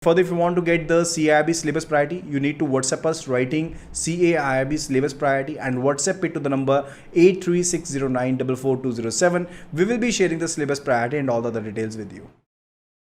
Further, if you want to get the CAIIB syllabus priority, you need to WhatsApp us writing CAIIB syllabus priority and WhatsApp it to the number 83609444207. We will be sharing the syllabus priority and all the other details with you.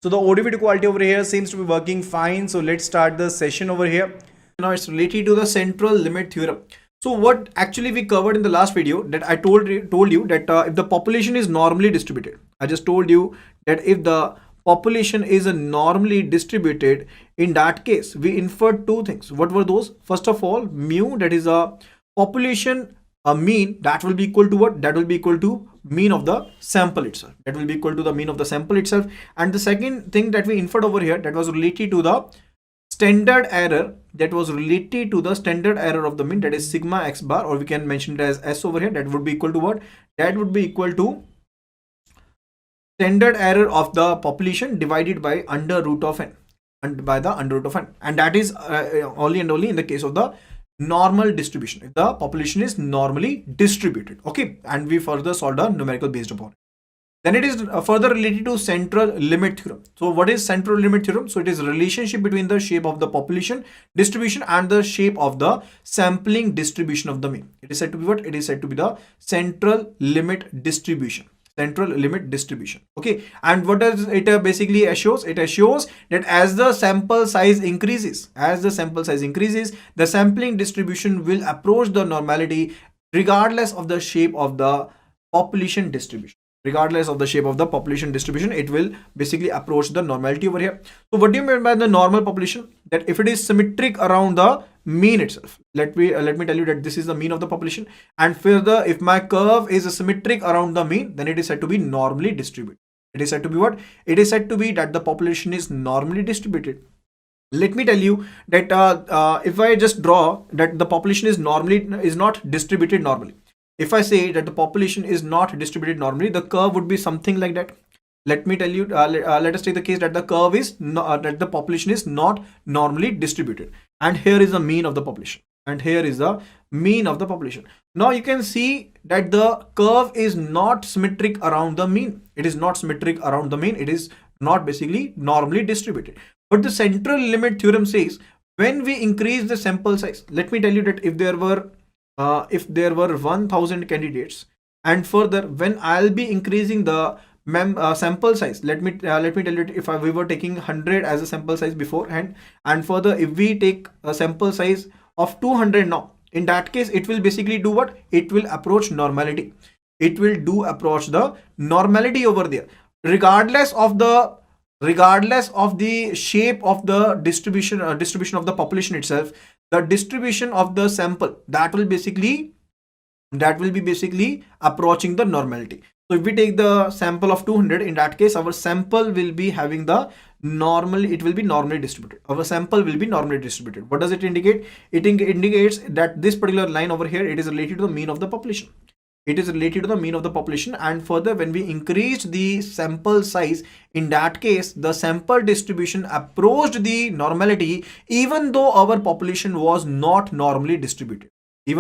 So the audio video quality over here seems to be working fine. So let's start the session over here. Now it's related to the central limit theorem. So what actually we covered in the last video, that I told you that if the population is normally distributed, I just told you that if the population is normally distributed, in that case we inferred two things. What were those? First of all, mu, that is a population mean, that will be equal to what? That will be equal to mean of the sample itself. That will be equal to the mean of the sample itself. And the second thing that we inferred over here, that was related to the standard error, that was related to the standard error of the mean, that is sigma x bar, or we can mention it as S over here. That would be equal to what? That would be equal to standard error of the population divided by under root of n, and by the under root of n, and that is only and only in the case of the normal distribution, if the population is normally distributed. Okay, and we further solved a numerical based upon it. Then it is further related to central limit theorem. So what is central limit theorem? So it is a relationship between the shape of the population distribution and the shape of the sampling distribution of the mean. It is said to be what? It is said to be the central limit distribution. Central limit distribution. Okay, and what does it basically assures? It assures that as the sample size increases, the sampling distribution will approach the normality regardless of the shape of the population distribution. Regardless of the shape of the population distribution, it will basically approach the normality over here. So what do you mean by the normal population? That if it is symmetric around the mean itself, let me tell you that this is the mean of the population, and further, if my curve is symmetric around the mean, then it is said to be normally distributed. It is said to be what? It is said to be that the population is normally distributed. Let me tell you that if I just draw that the population is not distributed normally. If I say that the population is not distributed normally, the curve would be something like that. Let me tell you, let us take the case that the curve is that the population is not normally distributed, and here is the mean of the population, and here is the mean of the population. Now you can see that the curve is not symmetric around the mean. It is not symmetric around the mean. It is not basically normally distributed. But the central limit theorem says when we increase the sample size, let me tell you that if there were 1000 candidates, and further when I'll be increasing the sample size, let me tell you, if we were taking 100 as a sample size beforehand, and further if we take a sample size of 200 now, in that case it will basically do what? It will approach normality. It will approach the normality over there, regardless of the shape of the distribution of the population itself. The distribution of the sample, that will be basically approaching the normality. So if we take the sample of 200, in that case our sample will be having the it will be normally distributed. Our sample will be normally distributed. What does it indicate? It indicates that this particular line over here, it is related to the mean of the population. It is related to the mean of the population, and further when we increased the sample size, in that case the sample distribution approached the normality even though our population was not normally distributed. But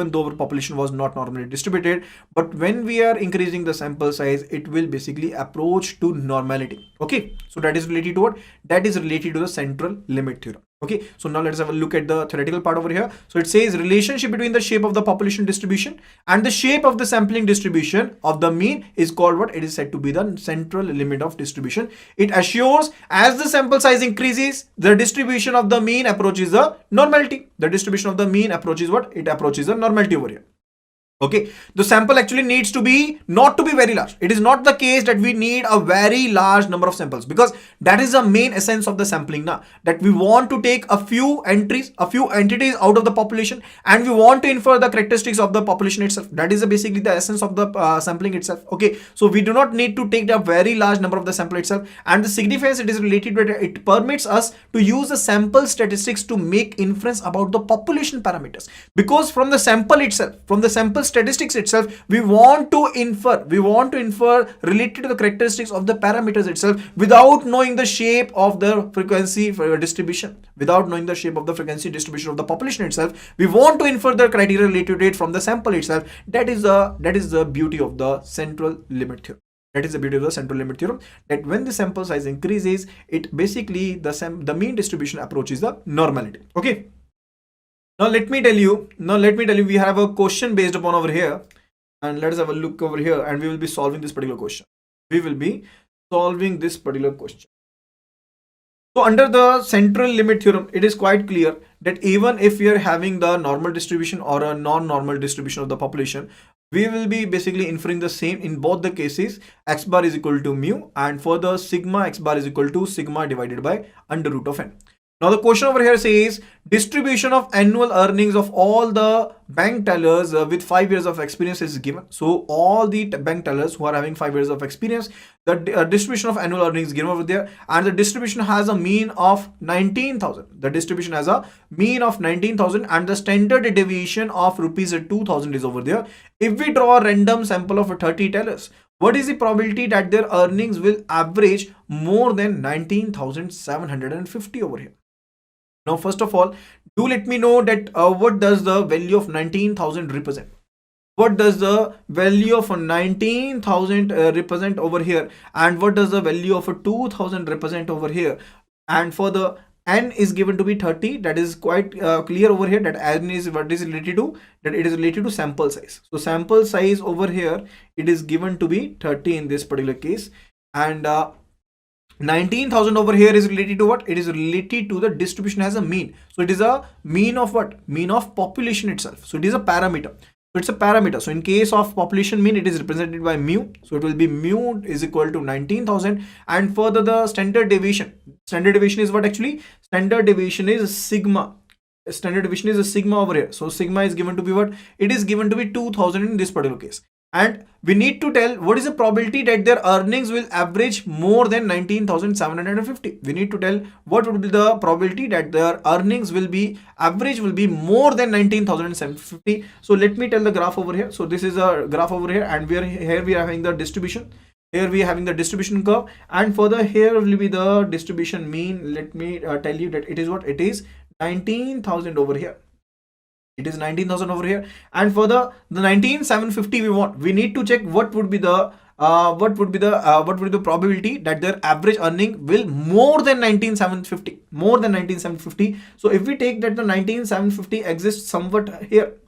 when we are increasing the sample size, it will basically approach to normality. Okay, so that is related to what? That is related to the central limit theorem. Okay, so now let's have a look at the theoretical part over here. So it says relationship between the shape of the population distribution and the shape of the sampling distribution of the mean is called what? It is said to be the central limit of distribution. It assures as the sample size increases, the distribution of the mean approaches the normality. The distribution of the mean approaches what? It approaches the normality over here. Okay, the sample actually needs to be not to be very large. It is not the case that we need a very large number of samples, because that is the main essence of the sampling now, that we want to take a few entities out of the population, and we want to infer the characteristics of the population itself. That is basically the essence of the sampling itself. Okay, so we do not need to take the very large number of the sample itself, and the significance it is related to it permits us to use the sample statistics to make inference about the population parameters, because from the sample itself, from the sample statistics itself, we want to infer related to the characteristics of the parameters itself without knowing the shape of the frequency distribution, without knowing the shape of the frequency distribution of the population itself. We want to infer the criteria related to it from the sample itself. That is the beauty of the central limit theorem. That is the beauty of the central limit theorem, that when the sample size increases, it basically the mean distribution approaches the normality. Okay. Now let me tell you, we have a question based upon over here, and let's have a look over here, and we will be solving this particular question. So under the central limit theorem, it is quite clear that even if we are having the normal distribution or a non-normal distribution of the population, we will be basically inferring the same in both the cases. X bar is equal to mu, and for the sigma, x bar is equal to sigma divided by under root of n. Now the question over here says distribution of annual earnings of all the bank tellers with 5 years of experience is given. So all the bank tellers who are having 5 years of experience, the distribution of annual earnings is given over there, and the distribution has a mean of 19,000. The distribution has a mean of 19,000 and the standard deviation of rupees 2,000 is over there. If we draw a random sample of 30 tellers, what is the probability that their earnings will average more than 19,750 over here? Now, first of all, do let me know that what does the value of 19,000 represent? What does the value of 19,000 represent over here? And what does the value of 2,000 represent over here? And for the n is given to be 30. That is quite clear over here, that n is what is related to, that it is related to sample size. So sample size over here, it is given to be 30 in this particular case. And 19,000 over here is related to what? It is related to the distribution as a mean. So it is a mean of what? Mean of population itself. So it is a parameter. So it's a parameter. So in case of population mean, it is represented by mu. So it will be mu is equal to 19,000. And further the standard deviation. Standard deviation is what actually? Standard deviation is sigma. Standard deviation is a sigma over here. So sigma is given to be what? It is given to be 2,000 in this particular case. And we need to tell what is the probability that their earnings will average more than 19,750. We need to tell what would be the probability that their earnings will be average will be more than 19,750. So let me tell the graph over here. So this is a graph over here, and we are having the distribution. Here we are having the distribution curve, and further here will be the distribution mean. Let me tell you that it is what? It is 19,000 over here. It is 19,000 over here, and for the 19,750 we need to check what would be the probability that their average earning will more than 19,750. So if we take that the 19,750 exists somewhat here,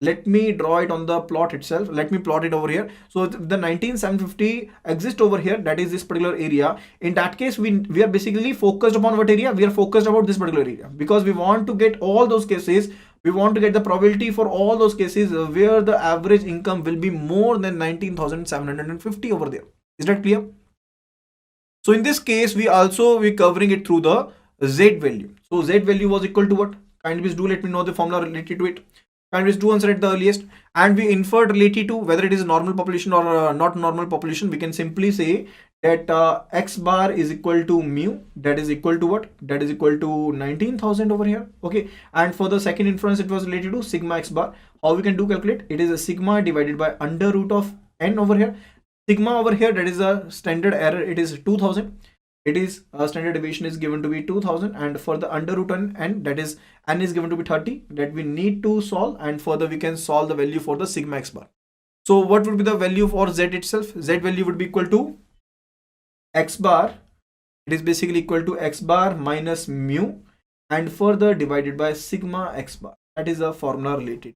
let me draw it on the plot itself. Let me plot it over here. So the 19,750 exists over here, that is this particular area. In that case, we are basically focused upon what area? We are focused about this particular area, because we want to get all those cases. We want to get the probability for all those cases where the average income will be more than 19,750 over there. Is that clear? So in this case, we covering it through the Z value. So Z value was equal to what? Kindly do let me know the formula related to it. Kindly do answer at the earliest. And we inferred related to whether it is normal population or not normal population. We can simply say that x bar is equal to mu, that is equal to what? That is equal to 19,000 over here. Okay. And for the second inference, it was related to sigma x bar. How we can do calculate? It is a sigma divided by under root of n over here. Sigma over here, that is a standard error. It is 2,000. It is standard deviation is given to be 2,000, and for the under root n, that is n is given to be 30, that we need to solve, and further we can solve the value for the sigma x bar. So what would be the value for z itself? Z value would be equal to x bar. It is basically equal to x bar minus mu, and further divided by sigma x bar. That is the formula related.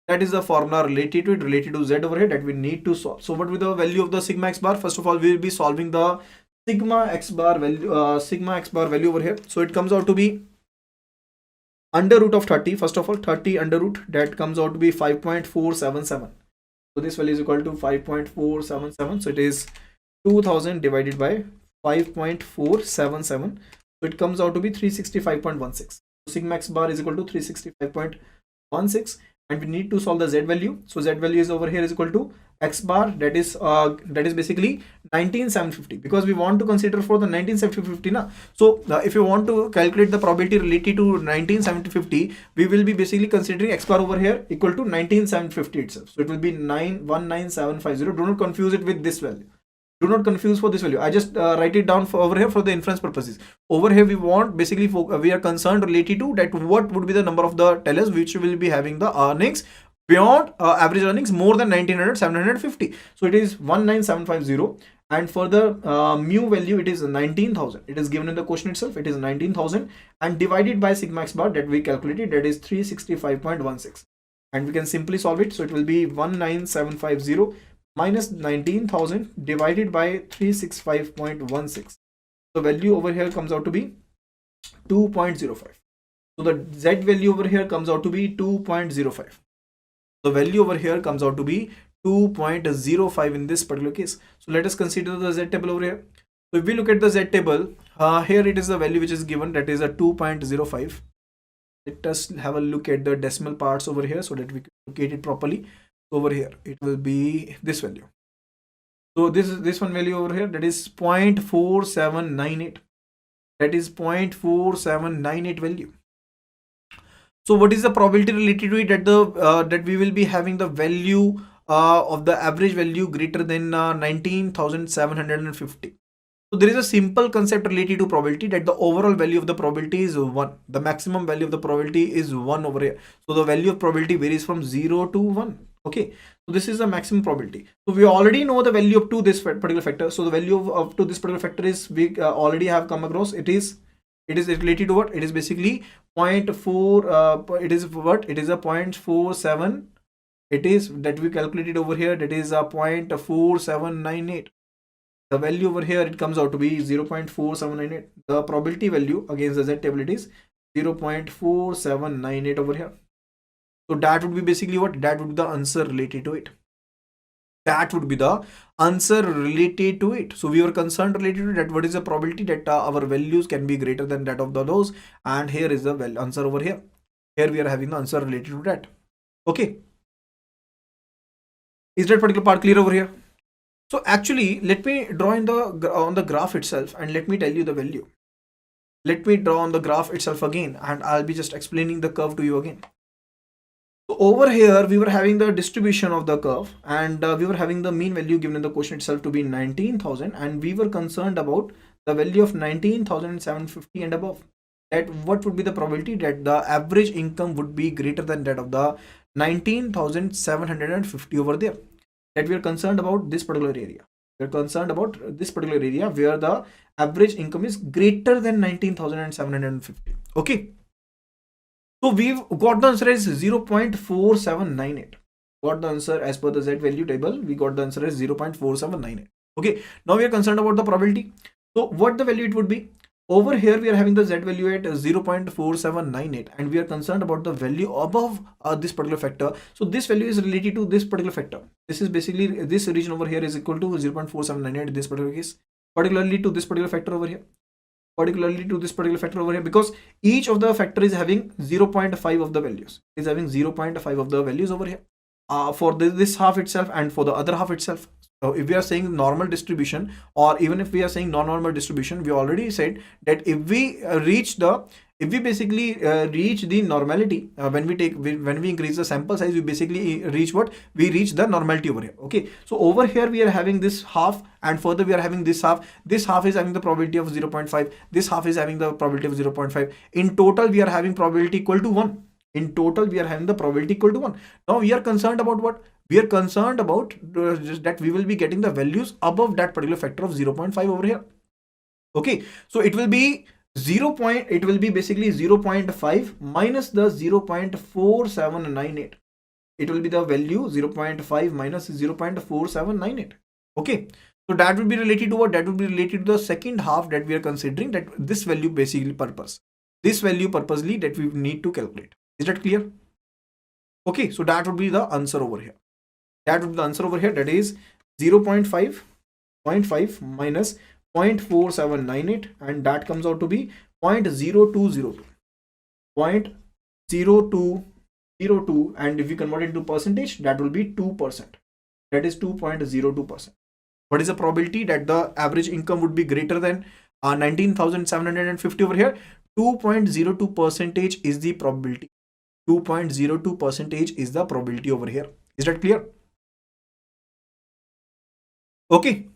That is the formula related to it, related to z over here, that we need to solve. So what will be the value of the sigma x bar? First of all, we will be solving the sigma x bar value over here. So it comes out to be under root of 30. First of all, 30 under root, that comes out to be 5.477. So this value is equal to 5.477. So it is 2000 divided by 5.477. So it comes out to be 365.16. So sigma x bar is equal to 365.16. And we need to solve the z value. So z value is over here is equal to x bar, that is basically 19,750, because we want to consider for the 19,750 now. So if you want to calculate the probability related to 19,750, we will be basically considering x bar over here equal to 19,750 itself. So it will be 9,19750. Do not confuse it with this value. Do not confuse for this value. I just write it down for over here for the inference purposes. Over here we want basically we are concerned related to that what would be the number of the tellers which will be having the earnings beyond average earnings more than 1900 so it is 19750, and for the mu value it is 19,000. It is given in the question itself, it is 19,000, and divided by sigma x bar that we calculated, that is 365.16, and we can simply solve it. So it will be 19750 minus 19,000 divided by 365.16. The value over here comes out to be 2.05. So the z value over here comes out to be 2.05. The value over here comes out to be 2.05 in this particular case. So let us consider the z table over here. So if we look at the z table, here it is the value which is given, that is a 2.05. Let us have a look at the decimal parts over here so that we can locate it properly. Over here it will be this value. So this one value over here, that is 0.4798. That is 0.4798 value. So what is the probability related to it, that that we will be having the value of the average value greater than 19,750. So there is a simple concept related to probability, that the overall value of the probability is 1. The maximum value of the probability is 1 over here. So the value of probability varies from 0 to 1. Okay, so this is the maximum probability. So we already know the value up to this particular factor. So the value of up to this particular factor is, we already have come across, it is related to what? It is basically 0.4, it is what? It is a 0.47. It is that we calculated over here, that is a 0.4798. The value over here, it comes out to be 0.4798. The probability value against the z table, it is 0.4798 over here. So that would be basically what? That would be the answer related to it. That would be the answer related to it. So we were concerned related to that, what is the probability that our values can be greater than that of those, and here is the answer over here. Here we are having the answer related to that. Okay, is that particular part clear over here? So actually, let me draw in on the graph itself, and let me tell you the value. Let me draw on the graph itself again, and I'll be just explaining the curve to you again. So over here, we were having the distribution of the curve, and we were having the mean value given in the question itself to be 19,000, and we were concerned about the value of 19,750 and above. That what would be the probability that the average income would be greater than that of the 19,750 over there. That we are concerned about this particular area. We are concerned about this particular area where the average income is greater than 19,750. Okay. So we've got the answer as 0.4798. Got the answer as per the z value table. We got the answer as 0.4798. Okay. Now we are concerned about the probability. So what the value it would be? Over here we are having the z value at 0.4798, and we are concerned about the value above this particular factor. So this value is related to this particular factor. This is basically, this region over here is equal to 0.4798 in this particular case, particularly to this particular factor over here. Because each of the factor is having 0.5 of the values, is having 0.5 of the values over here for this half itself and for the other half itself. So if we are saying normal distribution, or even if we are saying non-normal distribution, we already said that if we basically reach the normality, when we increase the sample size, we basically reach what? We reach the normality over here. Okay, so over here we are having this half, and further we are having this half. This half is having the probability of 0.5. This half is having the probability of 0.5. In total, we are having probability equal to 1. In total, we are having the probability equal to 1. Now we are concerned about what? We are concerned about that we will be getting the values above that particular factor of 0.5 over here. Okay, so it will be it will be basically 0.5 minus the 0.4798. It will be the value 0.5 minus 0.4798. Okay, so that will be related to what? That will be related to the second half that we are considering, that this value basically this value purposely that we need to calculate. Is that clear? Okay, so that would be the answer over here. That would be the answer over here. That is 0.5 minus 0.4798, and that comes out to be 0.0202. 0.0202, and if we convert it into percentage, that will be 2%. That is 2.02%. What is the probability that the average income would be greater than 19,750 over here? 2.02% is the probability. 2.02% is the probability over here. Is that clear? Okay.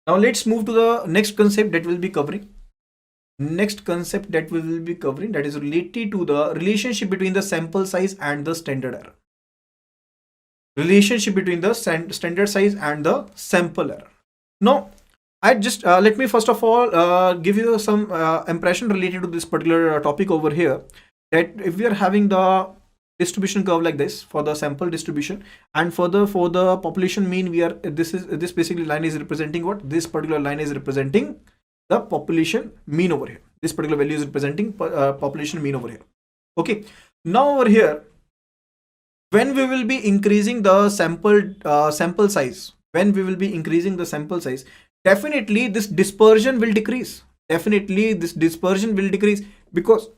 Now let's move to the next concept that we'll be covering. next concept that we will be covering, that is related to the relationship between the sample size and the standard error. Relationship between the standard size and the sample error. Now, I just let me first of all give you some impression related to this particular topic over here. That if we are having the distribution curve like this for the sample distribution, and further for the population mean, we are this basically line is representing what? This particular line is representing the population mean over here. This particular value is representing population mean over here. Okay. Now over here, when we will be increasing the sample size, when we will be increasing the sample size, definitely this dispersion will decrease. Definitely this dispersion will decrease, because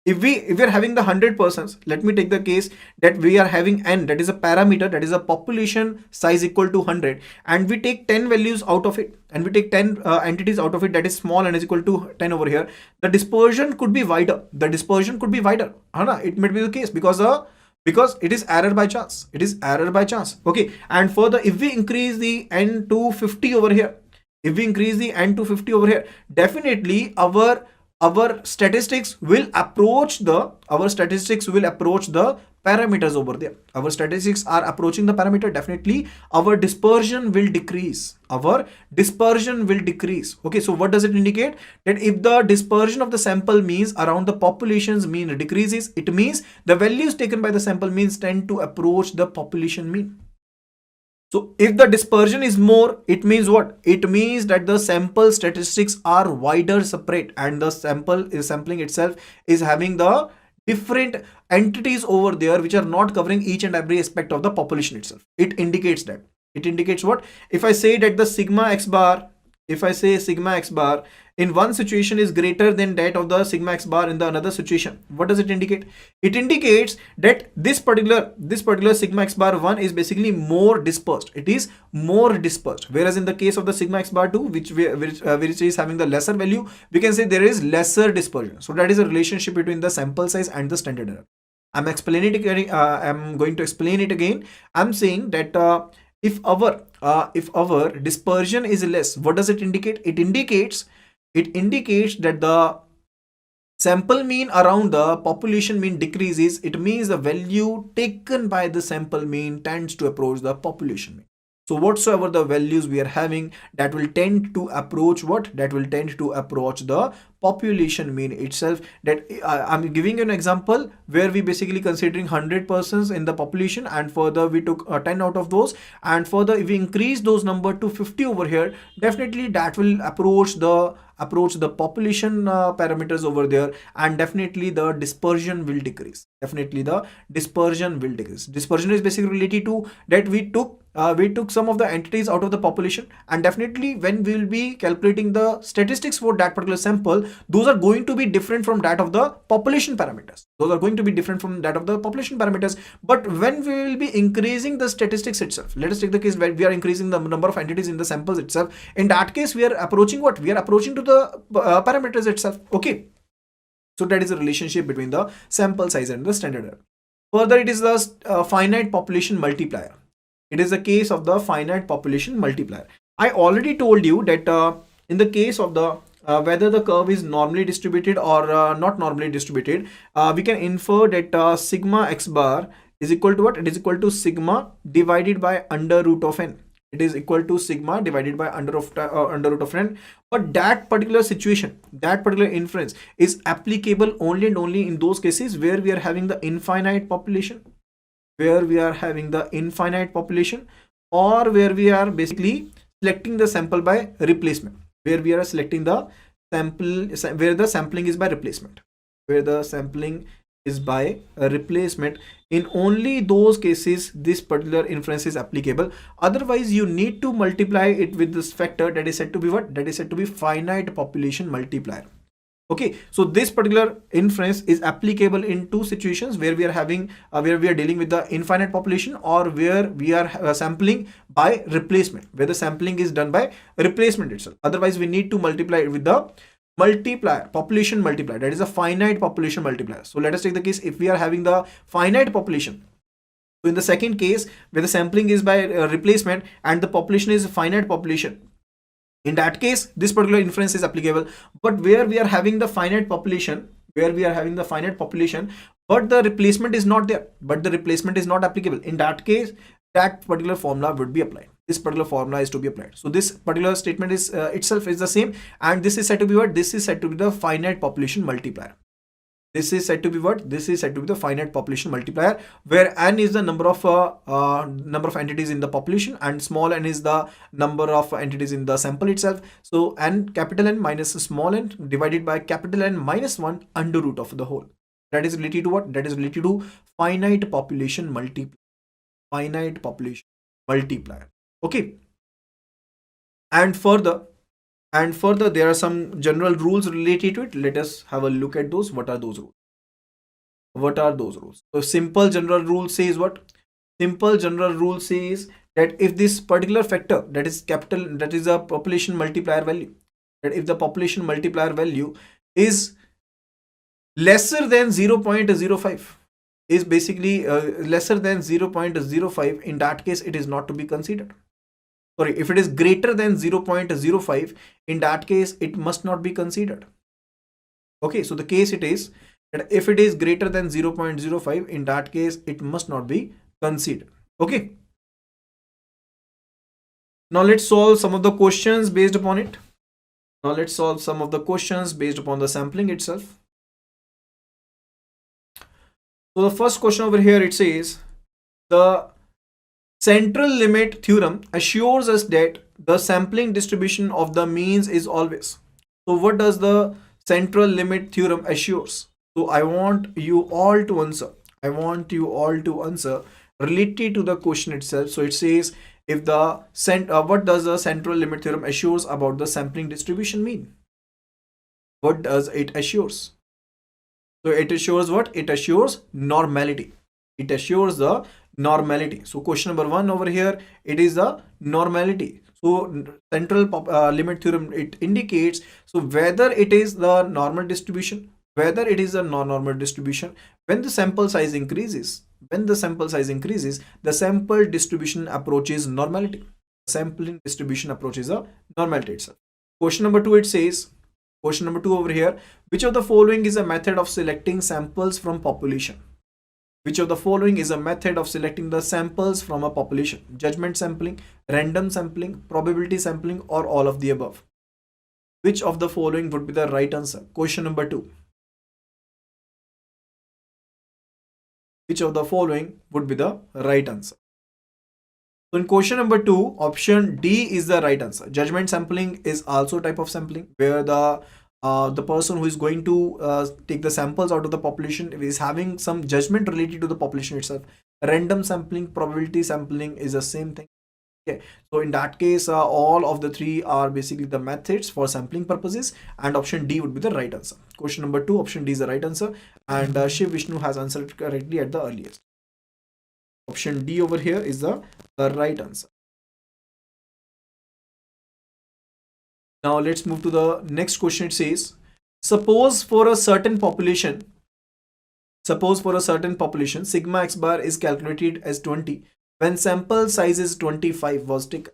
if we are having the 100 persons, let me take the case that we are having n, that is a parameter, that is a population size equal to 100, and we take 10 values out of it, and we take 10 entities out of it, that is small n is equal to 10 over here. The dispersion could be wider. The dispersion could be wider. It might be the case because it is error by chance. It is error by chance. Okay. And further, if we increase the n to 50 over here, if we increase the n to 50 over here, definitely our statistics will approach the parameters over there. Our statistics are approaching the parameter. Definitely our dispersion will decrease. Okay, so what does it indicate? That if the dispersion of the sample means around the population's mean decreases, it means the values taken by the sample means tend to approach the population mean. So if the dispersion is more, it means what? It means that the sample statistics are wider separate, and the sampling itself is having the different entities over there which are not covering each and every aspect of the population itself. It indicates that. It indicates what? If I say that the sigma x bar in one situation is greater than that of the sigma x bar in the another situation, what does it indicate? It indicates that this particular sigma x bar 1 is basically more dispersed. It is more dispersed, whereas in the case of the sigma x bar 2, which is having the lesser value, we can say there is lesser dispersion. So that is a relationship between the sample size and the standard error. I'm going to explain it again. I'm saying that if our dispersion is less, what does it indicate? It indicates that the sample mean around the population mean decreases. It means the value taken by the sample mean tends to approach the population mean. So whatsoever the values we are having, that will tend to approach what? That will tend to approach the population mean itself. That I'm giving you an example where we basically considering 100 persons in the population, and further we took 10 out of those, and further if we increase those number to 50 over here, definitely that will approach the population parameters over there, and definitely the dispersion will decrease. Dispersion is basically related to that we took some of the entities out of the population, and definitely when we will be calculating the statistics for that particular sample, those are going to be different from that of the population parameters. But when we will be increasing the statistics itself, let us take the case where we are increasing the number of entities in the samples itself. In that case, we are approaching what? We are approaching to the parameters itself. Okay. So that is the relationship between the sample size and the standard error. Further, it is the finite population multiplier. It is the case of the finite population multiplier. I already told you that in the case of the whether the curve is normally distributed or not normally distributed, we can infer that sigma x bar is equal to what? It is equal to sigma divided by under root of n. It is equal to sigma divided by under root of n. But that particular situation, that particular inference is applicable only and only in those cases where we are having the infinite population, or where we are basically selecting the sample by replacement, where we are selecting the sample where the sampling is by replacement, in only those cases this particular inference is applicable. Otherwise, you need to multiply it with this factor that is said to be what? That is said to be finite population multiplier. Okay, so this particular inference is applicable in two situations where we are having where we are dealing with the infinite population, or where we are sampling by replacement, where the sampling is done by replacement itself. Otherwise, we need to multiply it with the population multiplier, that is a finite population multiplier. So let us take the case if we are having the finite population. So in the second case, where the sampling is by replacement and the population is finite population, In that case, this particular inference is applicable. But where we are having the finite population, but the replacement is not there, but the replacement is not applicable, in that case, that particular formula would be applied. This particular formula is to be applied. So this particular statement is itself is the same, and this is said to be what? This is said to be the finite population multiplier. This is said to be what? This is said to be the finite population multiplier, where n is the number of entities in the population, and small n is the number of entities in the sample itself. So n, capital N minus small n divided by capital N minus 1 under root of the whole. That is related to what? That is related to finite population multiplier. Finite population multiplier. Okay. And further, there are some general rules related to it. Let us have a look at those. What are those rules? So simple general rule says what? Simple general rule says that if this particular factor, that is capital, that is a population multiplier value, that if the population multiplier value is lesser than 0.05, is basically lesser than 0.05, in that case it is not to be considered. Sorry, if it is greater than 0.05, in that case it must not be considered. Okay, so the case it is that if it is greater than 0.05, in that case it must not be considered. Okay, now let's solve some of the questions based upon it. Now let's solve some of the questions based upon the sampling itself. So the first question over here, it says the central limit theorem assures us that the sampling distribution of the means is always. So what does the central limit theorem assures? So I want you all to answer. Related to the question itself. So it says, if the what does the central limit theorem assures about the sampling distribution mean? What does it assures? So it assures what? It assures normality. It assures the normality. So question number 1 over here, it is the normality. So central limit theorem, it indicates, so whether it is the normal distribution, whether it is a non-normal distribution, when the sample size increases, the sample distribution approaches normality. Sampling distribution approaches a normality itself. Question number 2, it says, question number 2 over here, which of the following is a method of selecting samples from population? Which of the following is a method of selecting the samples from a population? Judgment sampling, random sampling, probability sampling, or all of the above? Which of the following would be the right answer? Question number 2. Which of the following would be the right answer? So in question number 2, option D is the right answer. Judgment sampling is also a type of sampling where the person who is going to take the samples out of the population is having some judgment related to the population itself. Random sampling, probability sampling is the same thing. Okay, so in that case, all of the three are basically the methods for sampling purposes, and option D would be the right answer. Question number 2, option D is the right answer, and Shiv Vishnu has answered correctly at the earliest. Option D over here is the right answer. Now let's move to the next question. It says, suppose for a certain population, sigma x bar is calculated as 20 when sample size is 25 was taken.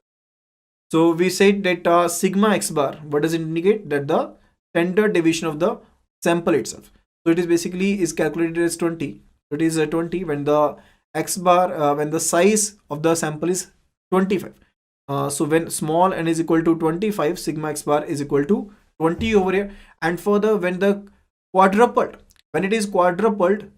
So we said that sigma x bar, what does it indicate? That the standard deviation of the sample itself. So it is basically is calculated as 20. It is 20 when the x bar, when the size of the sample is 25. So when small n is equal to 25, sigma x bar is equal to 20 over here. And further, when the quadrupled, when it is quadrupled,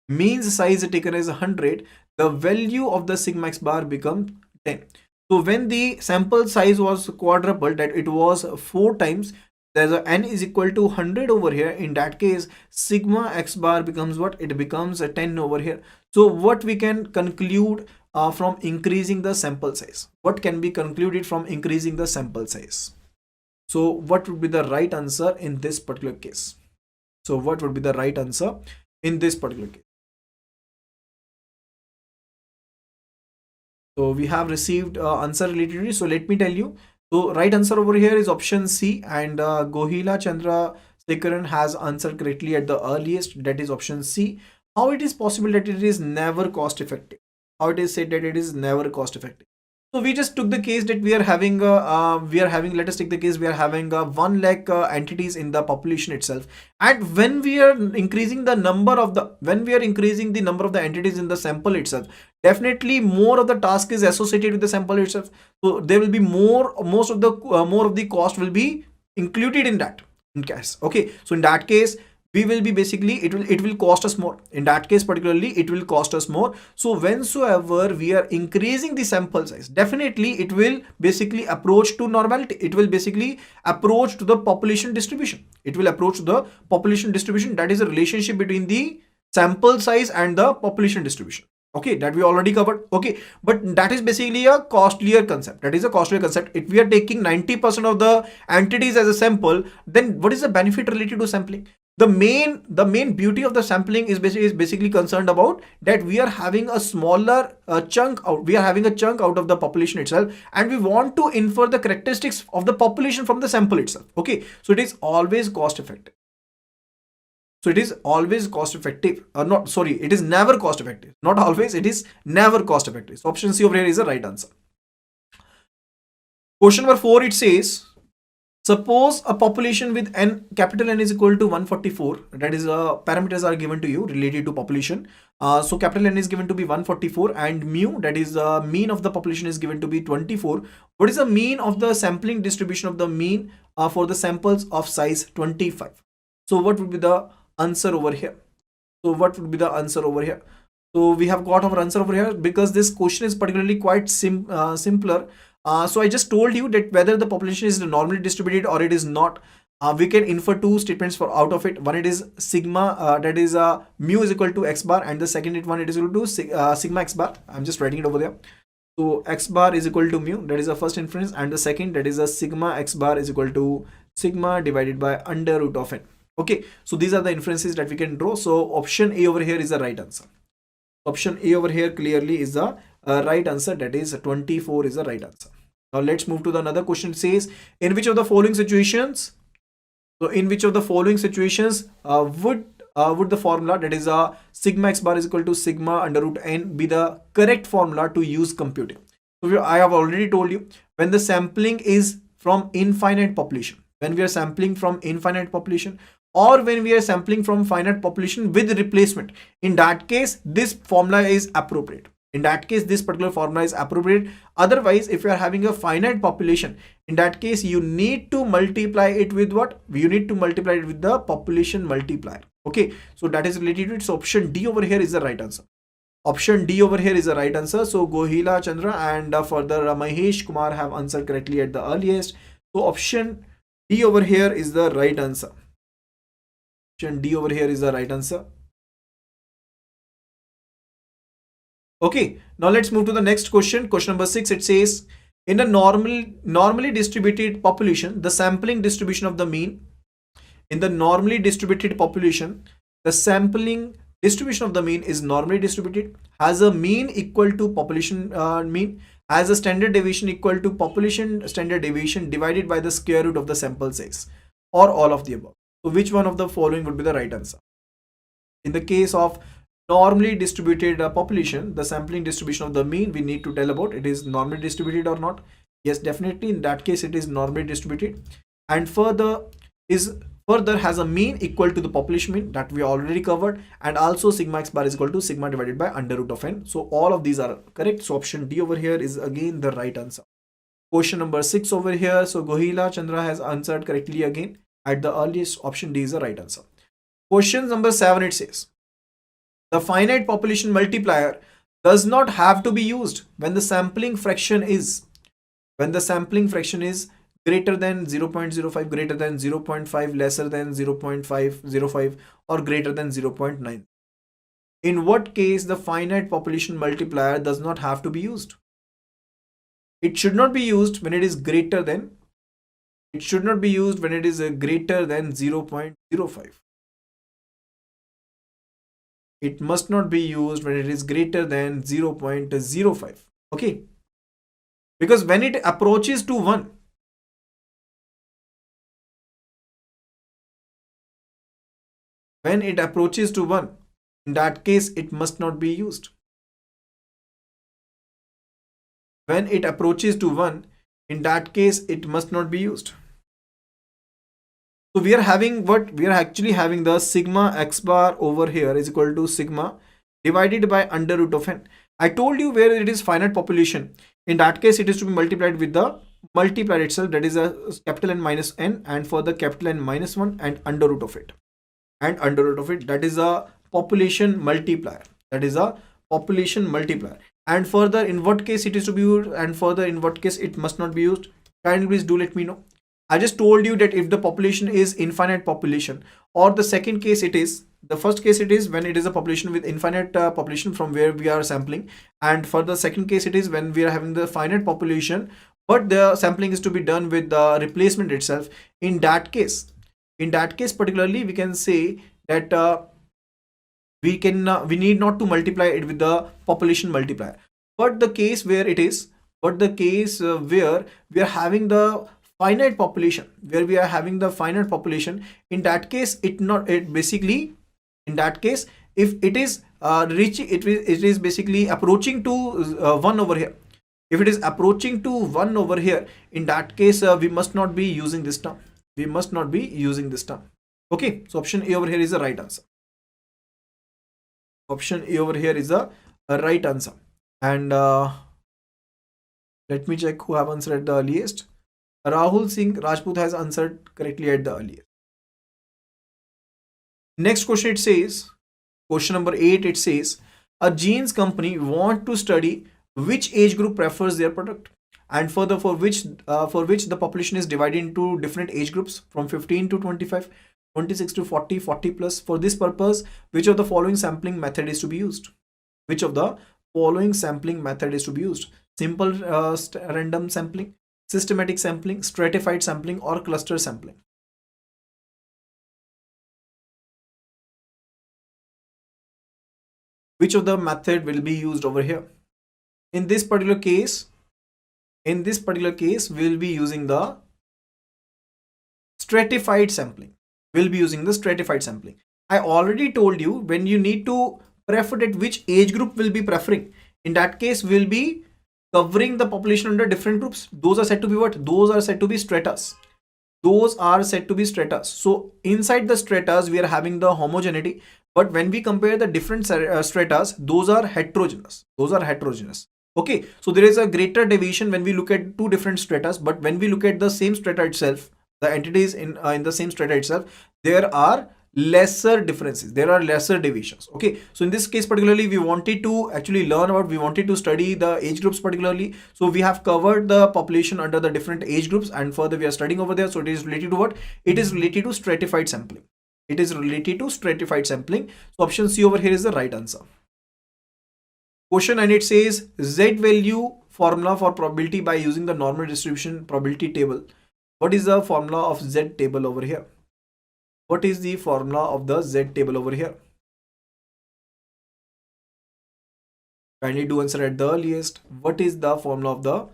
means size taken as 100, the value of the sigma x bar becomes 10. So when the sample size was quadrupled, that it was 4 times, there's a n is equal to 100 over here. In that case, sigma x bar becomes what? It becomes a 10 over here. So what we can conclude from increasing the sample size? What can be concluded from increasing the sample size? So what would be the right answer in this particular case? So what would be the right answer in this particular case? So we have received answer related to it. So let me tell you. So right answer over here is option C, and Gohila Chandra Sekaran has answered correctly at the earliest. That is option C. How it is possible that it is never cost effective? How it is said that it is never cost effective? So we just took the case that let us take the case we are having 1 lakh entities in the population itself, and when we are increasing the number of the entities in the sample itself, definitely more of the task is associated with the sample itself. So there will be more of the cost will be included in that in case. Okay, so in that case we will be basically it will cost us more. In that case particularly it will cost us more. So whensoever we are increasing the sample size, definitely it will basically approach to normality. It will basically approach to the population distribution. It will approach to the population distribution. That is a relationship between the sample size and the population distribution. Okay, that we already covered. Okay, but that is basically a costlier concept. That is a costlier concept. If we are taking 90% of the entities as a sample, then what is the benefit related to sampling? The main beauty of the sampling is basically concerned about that we are having a smaller chunk out. We are having a chunk out of the population itself, and we want to infer the characteristics of the population from the sample itself. Okay, so it is always cost effective. So it is always cost effective, not sorry, it is never cost effective. Not always, it is never cost effective. So option C over here is the right answer. Question number 4, it says, suppose a population with n, capital N is equal to 144. That is parameters are given to you related to population. So capital N is given to be 144, and mu, that is mean of the population, is given to be 24. What is the mean of the sampling distribution of the mean for the samples of size 25? So what would be the answer over here? So what would be the answer over here? So we have got our answer over here because this question is particularly quite simpler. So I just told you that whether the population is normally distributed or it is not, we can infer two statements for out of it. One, it is sigma, that is mu is equal to x bar, and the second one, it is equal to sigma x bar. I'm just writing it over there. So x bar is equal to mu, that is the first inference, and the second, that is a sigma x bar is equal to sigma divided by under root of n. Okay, so these are the inferences that we can draw. So option A over here is the right answer. Option A over here clearly is the right answer, that is 24 is the right answer. Now let's move to the another question. It says, in which of the following situations, would the formula, that is sigma x bar is equal to sigma under root n, be the correct formula to use computing? So I have already told you, when the sampling is from infinite population, when we are sampling from infinite population, or when we are sampling from finite population with replacement, in that case this formula is appropriate. In that case this particular formula is appropriate. Otherwise, if you are having a finite population, in that case you need to multiply it with what? You need to multiply it with the population multiplier. Okay, so that is related to it. So option D over here is the right answer. Option D over here is the right answer. So Gohila Chandra and further Mahesh Kumar have answered correctly at the earliest. So option D over here is the right answer. Option D over here is the right answer. Okay, now let's move to the next question. Question number 6, it says, in a normally distributed population, the sampling distribution of the mean, in the normally distributed population, the sampling distribution of the mean is normally distributed, has a mean equal to population mean, has a standard deviation equal to population standard deviation divided by the square root of the sample size, or all of the above. So which one of the following would be the right answer? In the case of normally distributed population, the sampling distribution of the mean, we need to tell about it is normally distributed or not. Yes, definitely in that case it is normally distributed, and further has a mean equal to the population mean, that we already covered, and also sigma x bar is equal to sigma divided by under root of n. So all of these are correct. So option D over here is again the right answer. Question number 6 over here. So Gohila Chandra has answered correctly again at the earliest. Option D is the right answer. Question number 7, it says, the finite population multiplier does not have to be used when the sampling fraction is greater than 0.05, greater than 0.5, lesser than 0.505, or greater than 0.9. In what case the finite population multiplier does not have to be used? It should not be used when it is greater than, it should not be used when it is greater than 0.05. It must not be used when it is greater than 0.05. Okay, because when it approaches to 1, in that case it must not be used. when it approaches to 1, in that case it must not be used. So we are having what? We are actually having the sigma x bar over here is equal to sigma divided by under root of n. I told you where it is finite population. In that case, it is to be multiplied with the multiplier itself, that is a capital N minus n, and for the capital N minus 1 and under root of it. And under root of it, that is a population multiplier. That is a population multiplier. And further, in what case it is to be used, and further in what case it must not be used? Kindly please do let me know. I just told you that if the population is infinite population, or the second case it is, the first case it is when it is a population with infinite population from where we are sampling, and for the second case it is when we are having the finite population, but the sampling is to be done with the replacement itself. In that case particularly, we can say that we need not to multiply it with the population multiplier. But the case where it is, where we are having the finite population, in that case in that case, if it is it is basically approaching to 1 over here. If it is approaching to 1 over here, in that case we must not be using this term. Okay, so option A over here is the right answer. And let me check who have answered at the earliest. Rahul Singh Rajput has answered correctly at the earliest. Next question, it says, question number 8, it says, a jeans company want to study which age group prefers their product, and further for which the population is divided into different age groups from 15 to 25, 26 to 40, 40 plus. For this purpose, which of the following sampling method is to be used? Simple random sampling, systematic sampling, stratified sampling, or cluster sampling? Which of the method will be used over here? In this particular case, we'll be using the stratified sampling. I already told you, when you need to prefer that which age group will be preferring, in that case we'll be covering the population under different groups. Those are said to be what? Those are said to be stratas. So inside the stratas we are having the homogeneity, but when we compare the different stratas, those are heterogeneous. Okay, so there is a greater deviation when we look at two different stratas, but when we look at the same strata itself, the entities in the same strata itself, there are lesser differences, there are lesser deviations. Okay, so in this case particularly, we wanted to study the age groups particularly. So we have covered the population under the different age groups, and further we are studying over there. So it is related to what? It is related to stratified sampling. So option C over here is the right answer. Question 9, it says Z value formula for probability by using the normal distribution probability table. What is the formula of Z table over here? Kindly do answer at the earliest. What is the formula of the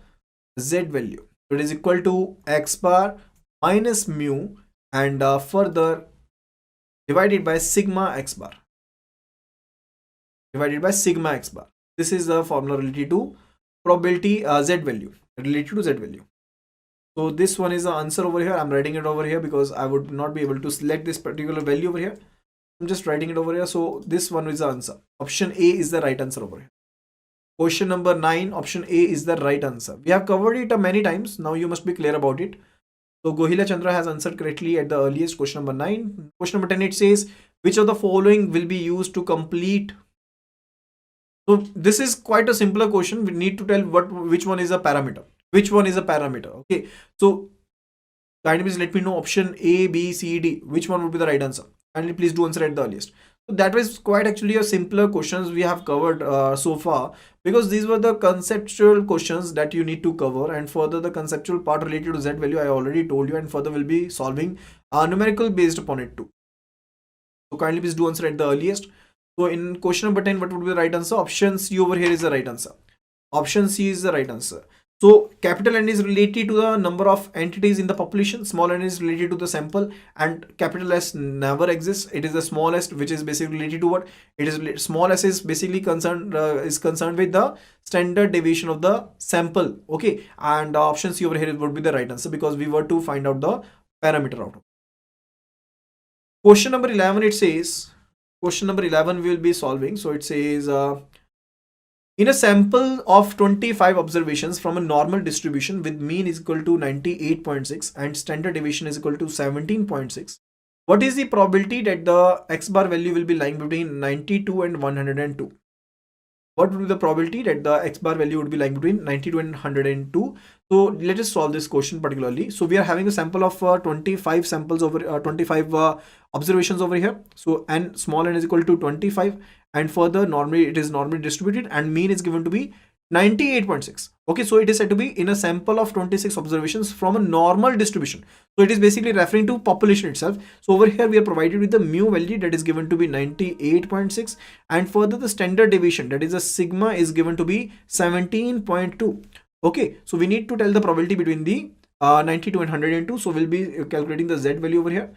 Z value? It is equal to x bar minus mu and further divided by sigma x bar. This is the formula related to probability Z value. So this one is the answer over here. I'm writing it over here because I would not be able to select this particular value over here. I'm just writing it over here. So this one is the answer. Option A is the right answer over here. Question number 9, option A is the right answer. We have covered it many times. Now you must be clear about it. So Gohila Chandra has answered correctly at the earliest, question number 9. Question number 10, it says, which of the following will be used to complete? So this is quite a simpler question. We need to tell which one is a parameter. Okay, so kindly please let me know option A, B, C, D. Which one would be the right answer? Kindly please do answer at the earliest. So that was quite actually a simpler questions we have covered so far, because these were the conceptual questions that you need to cover, and further the conceptual part related to Z value I already told you, and further will be solving numerical based upon it too. So kindly please do answer at the earliest. So in question number 10, what would be the right answer? Option C over here is the right answer. So capital N is related to the number of entities in the population, small n is related to the sample, and capital S never exists. It is the smallest, which is basically related to what? It is small s is basically concerned with the standard deviation of the sample. Okay, and option C over here would be the right answer because we were to find out the parameter out of. Question number 11, it says, question number 11 we will be solving. So it says, in a sample of 25 observations from a normal distribution with mean is equal to 98.6 and standard deviation is equal to 17.6, what is the probability that the x bar value will be lying between 92 and 102? What would be the probability that the x bar value would be lying between 92 and 102? So let us solve this question particularly. So we are having a sample of 25 samples over 25 observations over here. So n small n is equal to 25, and further normally it is normally distributed and mean is given to be 98.6. Okay, so it is said to be in a sample of 26 observations from a normal distribution. So it is basically referring to population itself. So over here we are provided with the mu value that is given to be 98.6, and further the standard deviation, that is a sigma, is given to be 17.2. Okay, so we need to tell the probability between the 92 and 102. So we'll be calculating the z value over here.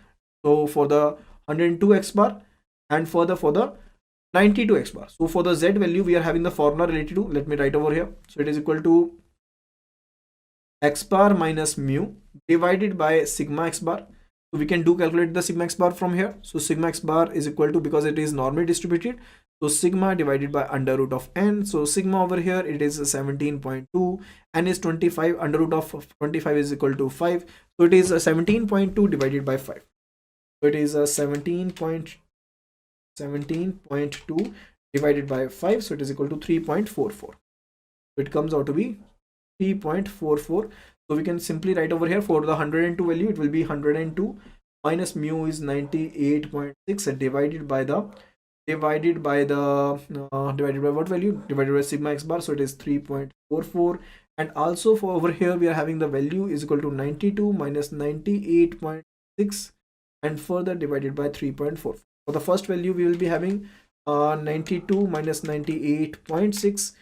So for the 102 x bar and further for the 92 x bar. So for the z value we are having the formula related to, let me write over here. So it is equal to x bar minus mu divided by sigma x bar. So we can do calculate the sigma x bar from here. So sigma x bar is equal to, because it is normally distributed, so sigma divided by under root of n. So sigma over here it is 17.2, n is 25, under root of 25 is equal to 5. So it is 17.2 divided by 5. So it is 17.2 divided by 5, so it is equal to 3.44. So it comes out to be 3.44. So we can simply write over here for the 102 value, it will be 102 minus mu is 98.6 and divided by what value? Divided by sigma x bar, so it is 3.44. and also for over here we are having the value is equal to 92 minus 98.6 and further divided by 3.44. For the first value we will be having 92 minus 98.6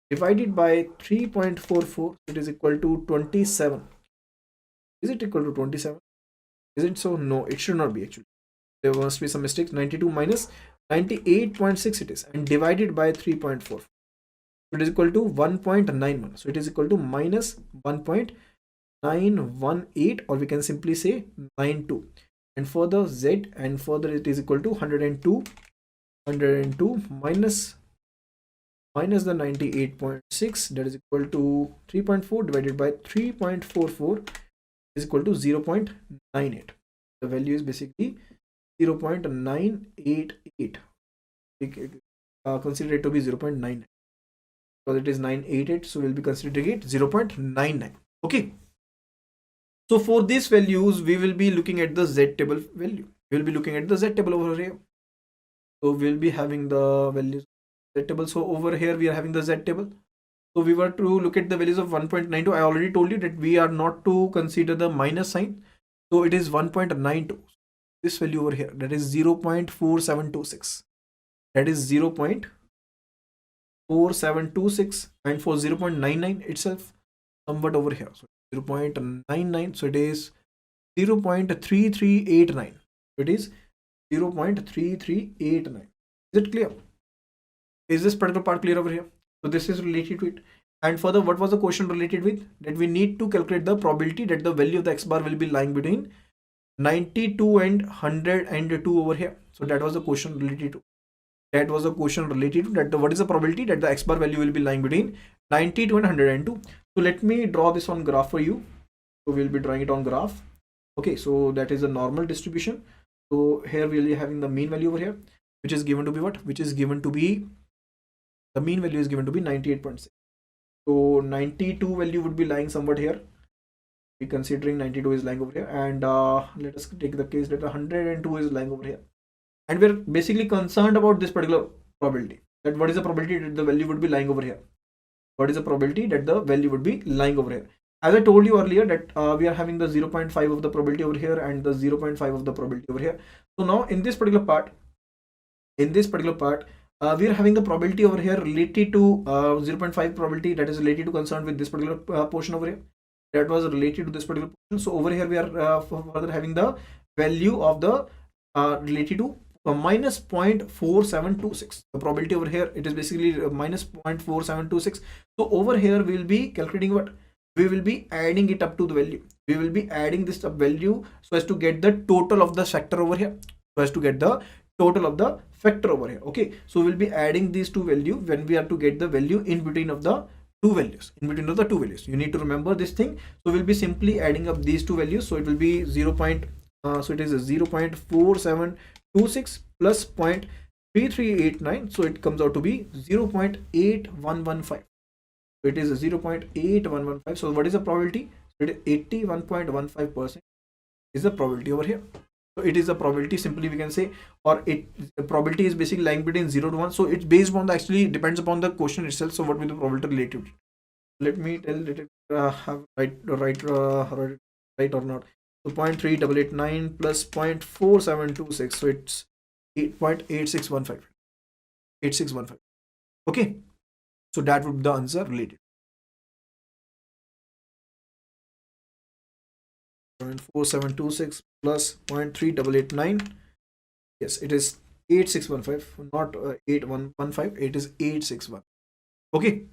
divided by 3.44. It is equal to 27. Is it equal to 27? Is it so? No, it should not be actually. There must be some mistakes. 92 minus 98.6 it is, and divided by 3.4. It is equal to 1.91. So it is equal to minus 1.918, or we can simply say 92. And for the z, and further it is equal to 102 minus the 98.6, that is equal to 3.4 divided by 3.44 is equal to 0.98. The value is basically 0.988. Consider it to be 0.99 because it is 988, so we'll be considering it 0.99. Okay, so for these values we will be looking at the z table value. We will be looking at the z table over here. So we'll be having the values z table. So over here we are having the z table. So we were to look at the values of 1.92. I already told you that we are not to consider the minus sign. So it is 1.92. This value over here, that is 0.4726. That is 0.4726, and for 0.99 itself somewhat over here. So 0.99. So it is 0.3389. It is 0.3389. Is it clear? Is this particular part clear over here? So this is related to it. And further, what was the question related with? That we need to calculate the probability that the value of the x bar will be lying between 92 and 102 over here. So that was the question related to. That was a question related to that. What is the probability that the x bar value will be lying between 92 and 102? So let me draw this on graph for you. So we'll be drawing it on graph. Okay, so that is a normal distribution. So here we'll be having the mean value over here, which is given to be what? Which is given to be, the mean value is given to be 98.6. So 92 value would be lying somewhat here. We considering 92 is lying over here, and let us take the case that 102 is lying over here. And we're basically concerned about this particular probability, that what is the probability that the value would be lying over here. What is the probability that the value would be lying over here? As I told you earlier that we are having the 0.5 of the probability over here and the 0.5 of the probability over here. So now in this particular part, we are having the probability over here related to 0.5 probability that is related to concerned with this particular portion over here. That was related to this particular portion. So over here we are further having the value of the related to minus 0.4726. The probability over here, it is basically minus 0.4726. So over here we will be calculating what? We will be adding it up to the value. We will be adding this up value so as to get the total of the factor over here. So as to get the total of the factor over here. Okay, so we'll be adding these two value when we are to get the value in between of the two values. In between of the two values, you need to remember this thing. So we'll be simply adding up these two values. So it will be 0. So it is a 0.4726 plus 0.3389. So it comes out to be 0.8115. So it is a 0.8115. So what is the probability? So it is 81.15% is the probability over here. So it is a probability, simply we can say, or the probability is basically lying between 0 to 1. So it's based on the, actually depends upon the question itself. So what will the probability related? Let me tell it have right or not. So 0.3889 plus 0.4726. So it's 8.8615. 8615. Okay. So that would be the answer related. 0.4726 plus 0.3889. Yes, it is 8615, not 8115. It is 861. Okay.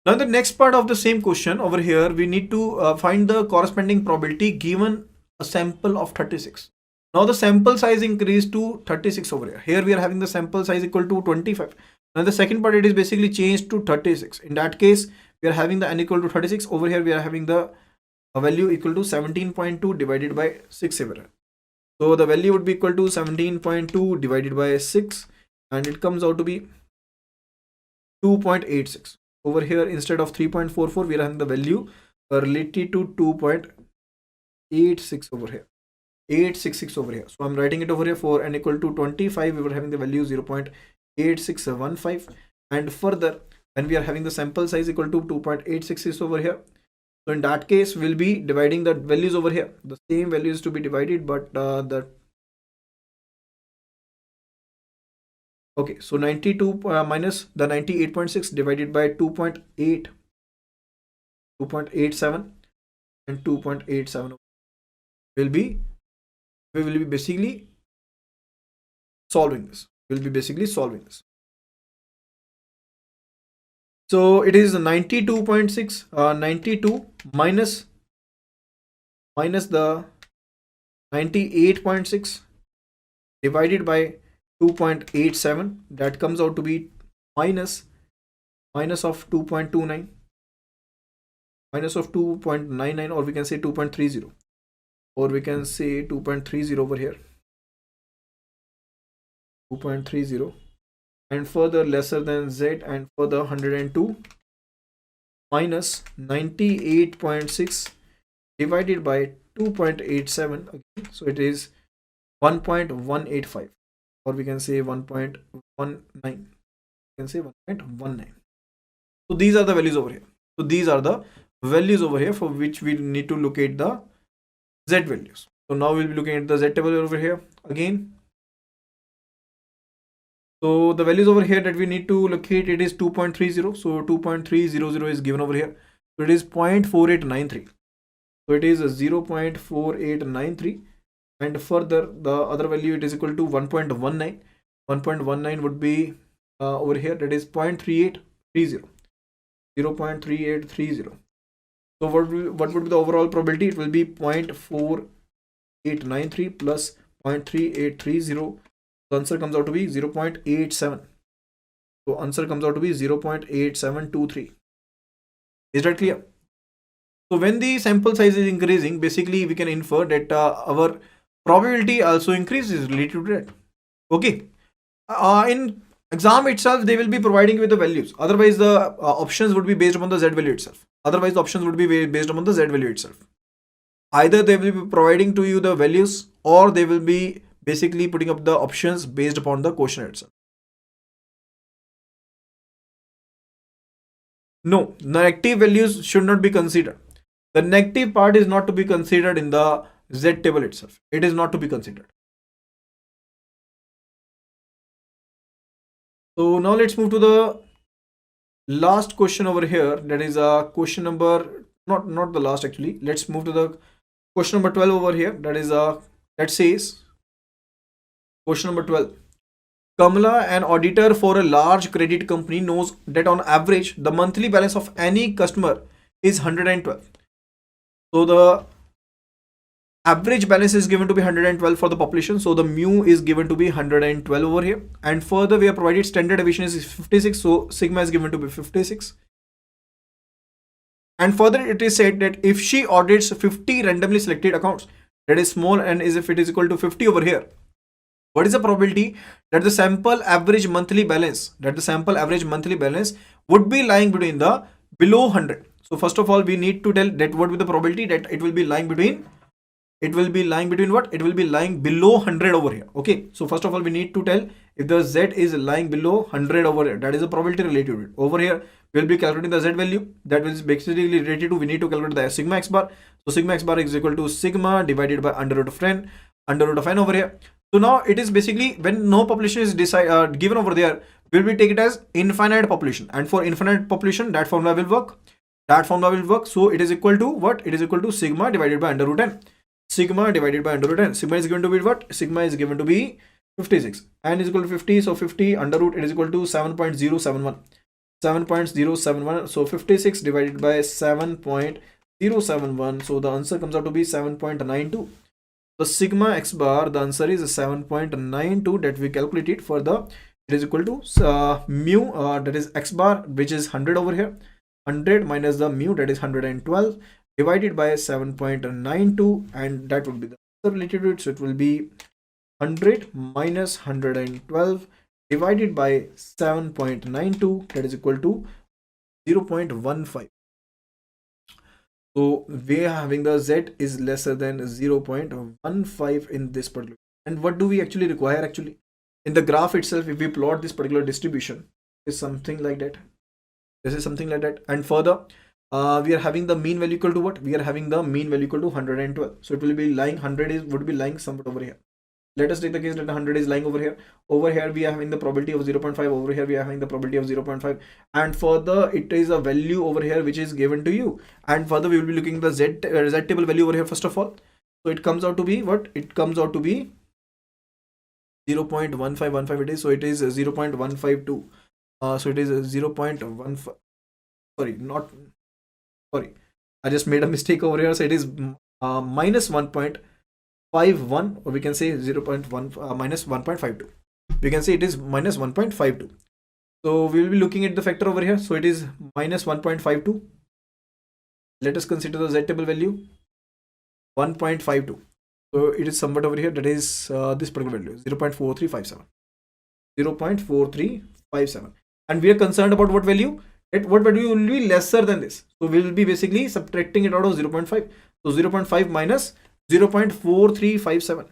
Now the next part of the same question over here, we need to find the corresponding probability given a sample of 36. Now the sample size increased to 36 over here. Here we are having the sample size equal to 25. Now the second part, it is basically changed to 36. In that case, we are having the n equal to 36. Over here we are having the value equal to 17.2 divided by 6 over here. So the value would be equal to 17.2 divided by 6, and it comes out to be 2.86. Over here, instead of 3.44, we are having the value related to 2.86 over here. 866 over here. So I'm writing it over here. For n equal to 25, we were having the value 0.8615, and further when we are having the sample size equal to 2.86 over here. So in that case, we'll be dividing the values over here. The same values to be divided, but okay, so 92 minus the 98.6 divided by 2.87 and 2.87 will be, we will be basically solving this. We'll be basically solving this. So it is 92.6, 92 minus the 98.6 divided by 2.87, that comes out to be minus of 2.29, minus of 2.99, or we can say 2.30, or we can say 2.30 over here, 2.30, and further lesser than z, and further 102 minus 98.6 divided by 2.87 again. So it is 1.185, or we can say 1.19. We can say 1.19. So these are the values over here. So these are the values over here for which we need to locate the z values. So now we'll be looking at the z table over here again. So the values over here that we need to locate, it is 2.30. So 2.300 is given over here. So it is 0.4893. So it is 0.4893. And further, the other value, it is equal to 1.19. 1.19 would be over here, that is 0.3830. 0.3830. So what would be the overall probability? It will be 0.4893 plus 0.3830. The answer comes out to be 0.87. So answer comes out to be 0.8723. Is that clear? So when the sample size is increasing, basically we can infer that our probability also increases related to that. Okay. In exam itself, they will be providing with the values. Otherwise, the options would be based upon the z value itself. Otherwise, the options would be based upon the z value itself. Either they will be providing to you the values, or they will be basically putting up the options based upon the question itself. No, negative values should not be considered. The negative part is not to be considered in the z table itself. It is not to be considered. So now let's move to the last question over here. That is question number, not the last actually. Let's move to the question number 12 over here. That is that says question number 12. Kamala, an auditor for a large credit company, knows that on average the monthly balance of any customer is 112. So the average balance is given to be 112 for the population. So the mu is given to be 112 over here. And further we are provided standard deviation is 56. So sigma is given to be 56. And further it is said that if she audits 50 randomly selected accounts, that is small n is if it is equal to 50 over here, what is the probability that the sample average monthly balance would be lying between the below 100? So first of all we need to tell that what will be the probability that it will be lying between what? It will be lying below 100 over here. Okay, so first of all we need to tell if the z is lying below 100 over here, that is the probability related to it. Over here we will be calculating the z value, that is basically related to, we need to calculate the sigma x bar. So sigma x bar is equal to sigma divided by under root of n over here. So now it is basically when no population is given over there, will we take it as infinite population, and for infinite population that formula will work. So it is equal to what? It is equal to sigma divided by under root n. Sigma divided by under root n. Sigma is given to be what? Sigma is given to be 56. N is equal to 50. So 50 under root it is equal to 7.071. 7.071. So 56 divided by 7.071. So the answer comes out to be 7.92. The sigma x bar, the answer is 7.92 that we calculated. For the it is equal to mu that is x bar, which is 100 over here. 100 minus the mu, that is 112, divided by 7.92, and that would be the answer related to it. So it will be 100 minus 112 divided by 7.92, that is equal to 0.15. So we are having the z is lesser than 0.15 in this particular. And what do we actually require? Actually, in the graph itself, if we plot this particular distribution, is something like that. This is something like that. And further, we are having the mean value equal to what? We are having the mean value equal to 112. So it will be lying, 100 would be lying somewhat over here. Let us take the case that 100 is lying over here. Over here we are having the probability of 0.5. Over here we are having the probability of 0.5. And further it is a value over here which is given to you. And further we will be looking the z table value over here first of all. So it comes out to be what? It comes out to be 0.1515 it is. So it is 0.152. So it is 0.15. Sorry, I just made a mistake over here. So it is minus 1.51, or we can say 0.1 minus 1.52. We can say it is minus 1.52. So we will be looking at the factor over here. So it is minus 1.52. Let us consider the z table value 1.52. So it is somewhat over here, that is this particular value 0.4357. 0.4357. And we are concerned about what value? What value will be lesser than this? So we will be basically subtracting it out of 0.5. So 0.5 minus 0.4357.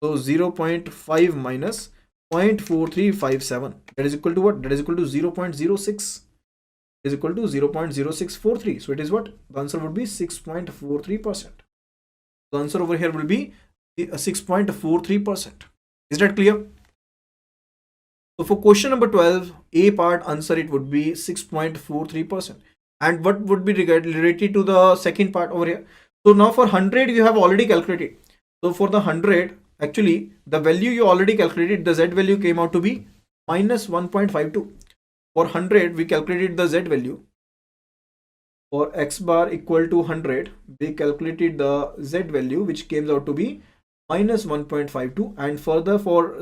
So 0.5 minus 0.4357. That is equal to what? That is equal to 0.06. Is equal to 0.0643. So it is what? The answer would be 6.43%. The answer over here will be 6.43%. Is that clear? So for question number 12, A part answer, it would be 6.43%. And what would be related to the second part over here? So now for 100 you have already calculated. So for the 100, actually the value you already calculated, the z value came out to be minus 1.52. For 100 we calculated the z value. For x bar equal to 100, we calculated the z value which came out to be minus 1.52, and further for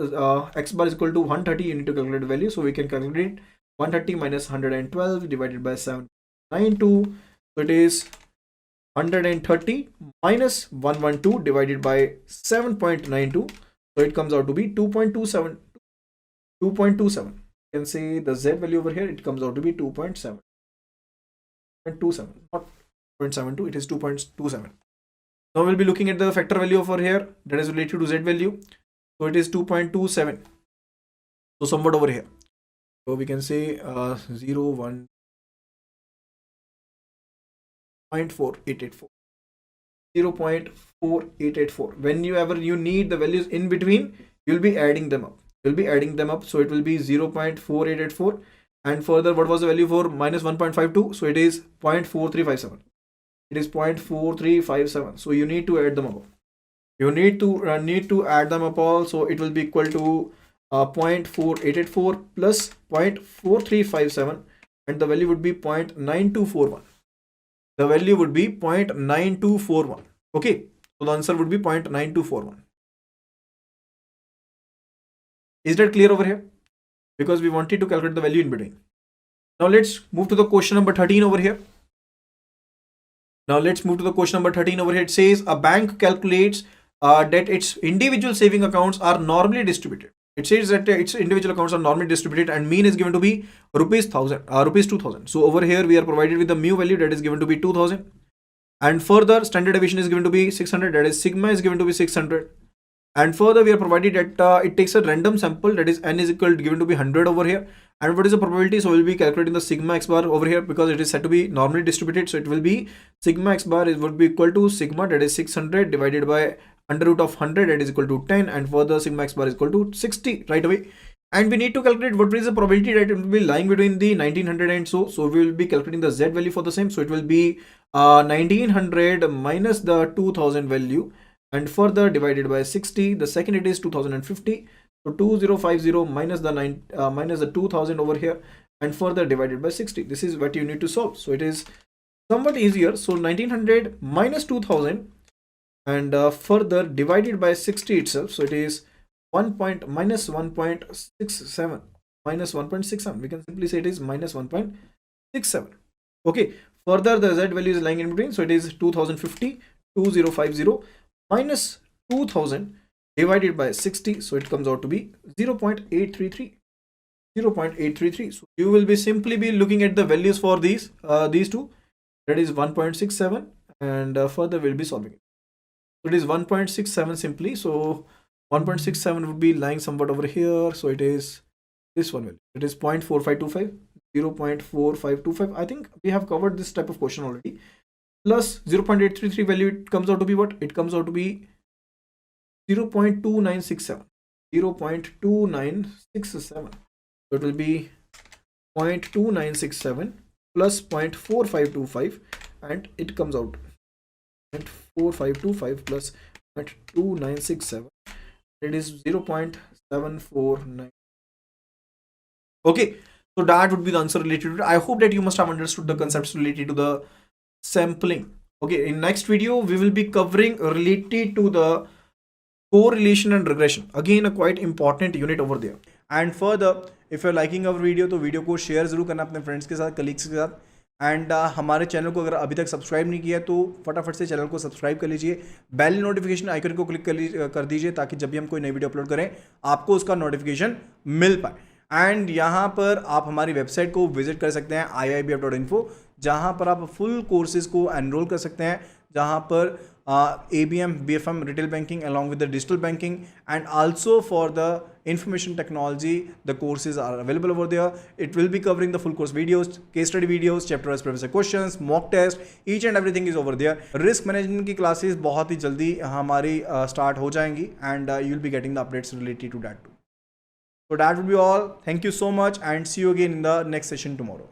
x bar is equal to 130, you need to calculate the value. So we can calculate 130 minus 112 divided by 792. So it is 130 minus 112 divided by 7.92. So it comes out to be 2.27. 2.27. You can say the z value over here, it comes out to be 2.7. 2.27, not 0.72, it is 2.27. Now we'll be looking at the factor value over here that is related to z value. So it is 2.27. So somewhat over here. So we can say 0.4884. 0.4884. Whenever you need the values in between, you'll be adding them up. we'll be adding them up. So it will be 0.4884. And further, what was the value for minus 1.52? So it is 0.4357. It is 0.4357. So you need to add them up. You need to add them up all. So it will be equal to 0.4884 plus 0.4357, and the value would be 0.9241. The value would be 0.9241. Okay, so the answer would be 0.9241. Is that clear over here? Because we wanted to calculate the value in between. Now let's move to the question number 13 over here. It says a bank calculates that its individual saving accounts are normally distributed. It says that its individual accounts are normally distributed and mean is given to be rupees 2000. So over here we are provided with the mu value that is given to be 2000, and further standard deviation is given to be 600, that is sigma is given to be 600, and further we are provided that it takes a random sample, that is n is equal to given to be 100 over here. And what is the probability? So we'll be calculating the sigma x bar over here because it is said to be normally distributed. So it will be sigma x bar would be equal to sigma, that is 600, divided by under root of 100, that is equal to 10, and further sigma x bar is equal to 60 right away. And we need to calculate what is the probability that it will be lying between the 1900 and so we will be calculating the z value for the same. So it will be 1900 minus the 2000 value, and further divided by 60. The second, it is 2050. So 2050 minus the 2000 over here, and further divided by 60. This is what you need to solve. So it is somewhat easier. So 1900 minus 2000 and further divided by 60 itself. So it is minus 1.67. We can simply say it is minus 1.67. Okay. Further, the z value is lying in between. So it is 2050 minus 2000 divided by 60. So it comes out to be 0.833. So you will be simply be looking at the values for these two, that is 1.67, and further we'll be solving it. So it is 1.67 simply. So 1.67 would be lying somewhat over here. So it is this one value. It is 0.4525. 0.4525. I think we have covered this type of question already. Plus 0.833 value, it comes out to be what? It comes out to be 0.2967. 0.2967. So it will be 0.2967 plus 0.4525, and it comes out 0.4525 plus 0.2967. It is 0.749. Okay, so that would be the answer related to it. I hope that you must have understood the concepts related to the sampling. Okay, in next video we will be covering related to the correlation and regression. Again, a quite important unit over there. And further, if you're liking our video, तो video को share जरूर करना अपने friends के साथ, colleagues के साथ. And हमारे चैनल को अगर अभी तक सब्सक्राइब नहीं किया तो फटाफट से चैनल को सब्सक्राइब कर लीजिए. बेल नोटिफिकेशन आइकन को क्लिक कर दीजिए ताकि जब भी हम कोई नई वीडियो अपलोड करें आपको उसका नोटिफिकेशन मिल पाए. एंड यहाँ पर आप हमारी वेबसाइट को विजिट कर सकते हैं iibf.info, जहाँ पर आप फुल कोर्सेज को एनरोल कर सकते हैं, जहाँ पर ABM, BFM, retail banking along with the digital banking, and also for the information technology, the courses are available over there. It will be covering the full course videos, case study videos, chapter wise professor questions, mock test, each and everything is over there. Risk management की classes बहुत ही जल्दी हमारी start हो जाएंगी, and you will be getting the updates related to that too. So that will be all. Thank you so much and see you again in the next session tomorrow.